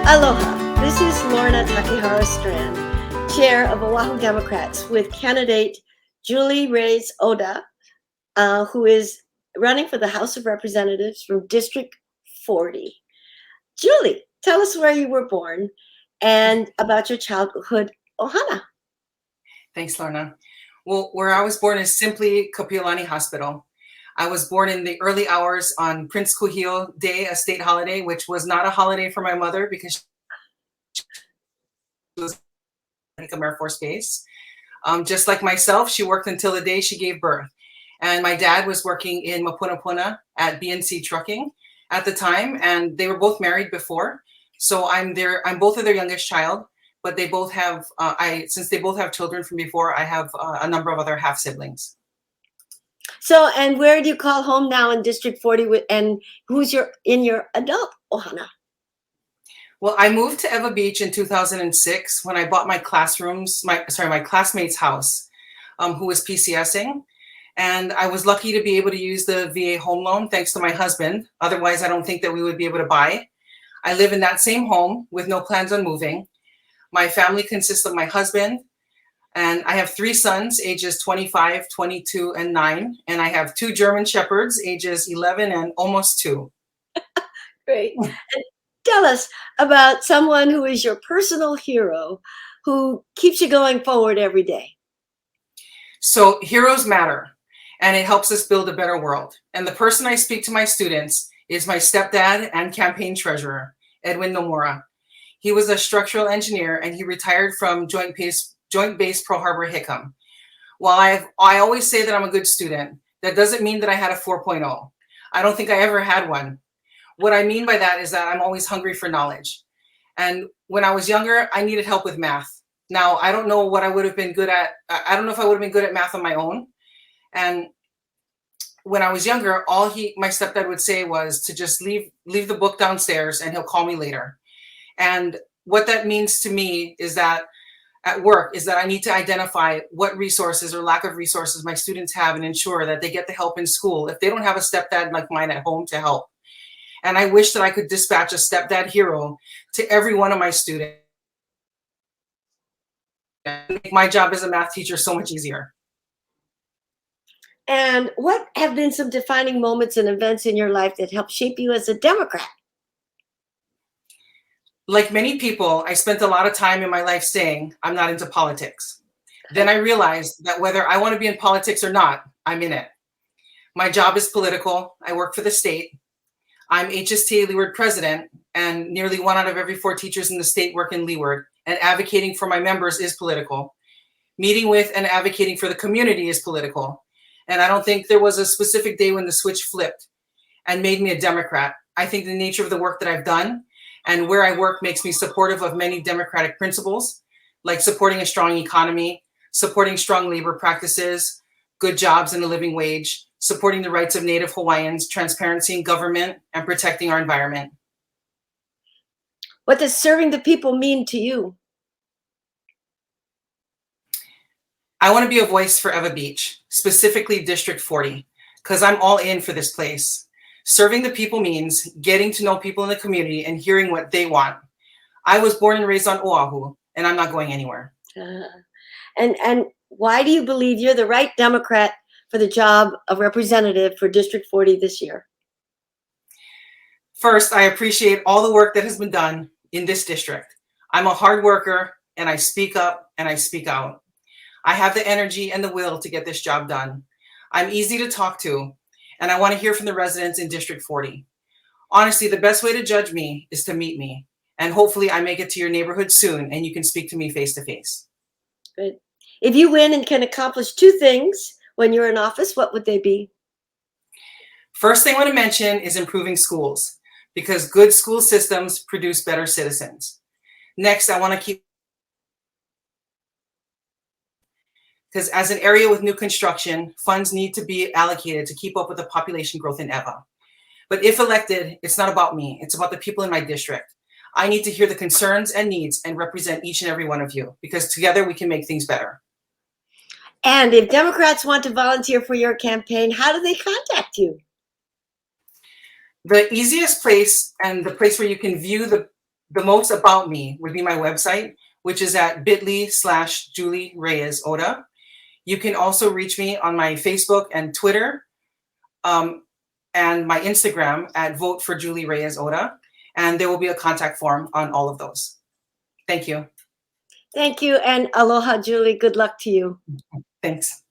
Aloha, this is Lorna Takehara Strand, Chair of Oahu Democrats, with candidate Julie Reyes Oda, who is running for the House of Representatives from District 40. Julie, tell us where you were born and about your childhood ohana. Thanks, Lorna. Well, where I was born is simply Kapiolani Hospital. I was born in the early hours on Prince Kuhio Day, a state holiday, which was not a holiday for my mother because she was at Air Force Base. Just like myself, she worked until the day she gave birth. And my dad was working in Mapunapuna at BNC Trucking at the time, and they were both married before. So I'm both of their youngest child, but they both have, since they both have children from before, I have a number of other half siblings. So, and where do you call home now in District 40, and who's in your adult ohana? Well, I moved to Eva Beach in 2006 when I bought my classmate's house, who was PCSing. And I was lucky to be able to use the VA home loan thanks to my husband. Otherwise, I don't think that we would be able to buy. I live in that same home with no plans on moving. My family consists of my husband, and I have 3 sons, ages 25, 22, and 9. And I have 2 German Shepherds, ages 11 and almost 2. Great. And tell us about someone who is your personal hero, who keeps you going forward every day. So heroes matter, and it helps us build a better world. And the person I speak to my students is my stepdad and campaign treasurer, Edwin Nomura. He was a structural engineer, and he retired from Joint Base Pearl Harbor Hickam. While I always say that I'm a good student, that doesn't mean that I had a 4.0. I don't think I ever had one. What I mean by that is that I'm always hungry for knowledge. And when I was younger, I needed help with math. Now, I don't know what I would have been good at. I don't know if I would have been good at math on my own. And when I was younger, all my stepdad would say was to just leave the book downstairs and he'll call me later. And what that means to me is that at work is that I need to identify what resources or lack of resources my students have and ensure that they get the help in school if they don't have a stepdad like mine at home to help. And I wish that I could dispatch a stepdad hero to every one of my students and make my job as a math teacher so much easier. And what have been some defining moments and events in your life that helped shape you as a Democrat? Like many people, I spent a lot of time in my life saying, I'm not into politics. Then I realized that whether I want to be in politics or not, I'm in it. My job is political. I work for the state. I'm HSTA Leeward president, and nearly 1 out of every 4 teachers in the state work in Leeward, and advocating for my members is political. Meeting with and advocating for the community is political. And I don't think there was a specific day when the switch flipped and made me a Democrat. I think the nature of the work that I've done and where I work makes me supportive of many democratic principles, like supporting a strong economy, supporting strong labor practices, good jobs and a living wage, supporting the rights of Native Hawaiians, transparency in government, and protecting our environment. What does serving the people mean to you? I want to be a voice for Eva Beach, specifically District 40, because I'm all in for this place. Serving the people means getting to know people in the community and hearing what they want. I was born and raised on Oahu, and I'm not going anywhere. And why do you believe you're the right Democrat for the job of representative for District 40 this year? First, I appreciate all the work that has been done in this district. I'm a hard worker, and I speak up and I speak out. I have the energy and the will to get this job done. I'm easy to talk to, and I want to hear from the residents in District 40. Honestly, the best way to judge me is to meet me, and hopefully I make it to your neighborhood soon and you can speak to me face to face. Good. If you win and can accomplish 2 things when you're in office, what would they be? First thing I want to mention is improving schools, because good school systems produce better citizens. Next, I want to keep, because as an area with new construction, funds need to be allocated to keep up with the population growth in Eva. But if elected, it's not about me, it's about the people in my district. I need to hear the concerns and needs and represent each and every one of you, because together we can make things better. And if Democrats want to volunteer for your campaign, how do they contact you? The easiest place and the place where you can view the most about me would be my website, which is at bit.ly/Julie Reyes Oda. You can also reach me on my Facebook and Twitter, and my Instagram at Vote for Julie Reyes Oda. And there will be a contact form on all of those. Thank you. Thank you. And aloha, Julie. Good luck to you. Thanks.